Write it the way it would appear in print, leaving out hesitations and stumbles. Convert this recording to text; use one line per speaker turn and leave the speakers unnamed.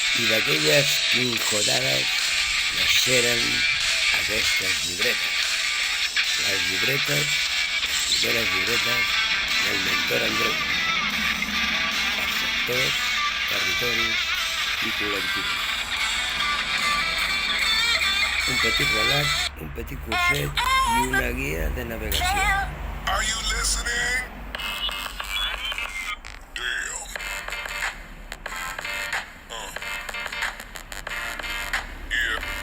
I d'aquelles quinjodades naixeren aquestes llibretes. Les llibretes, les primeres llibretes del mentor Andreu, per sectors, territoris i col·lectius. Un petit relat, un petit curset i una guia de navegació.
Are you listening?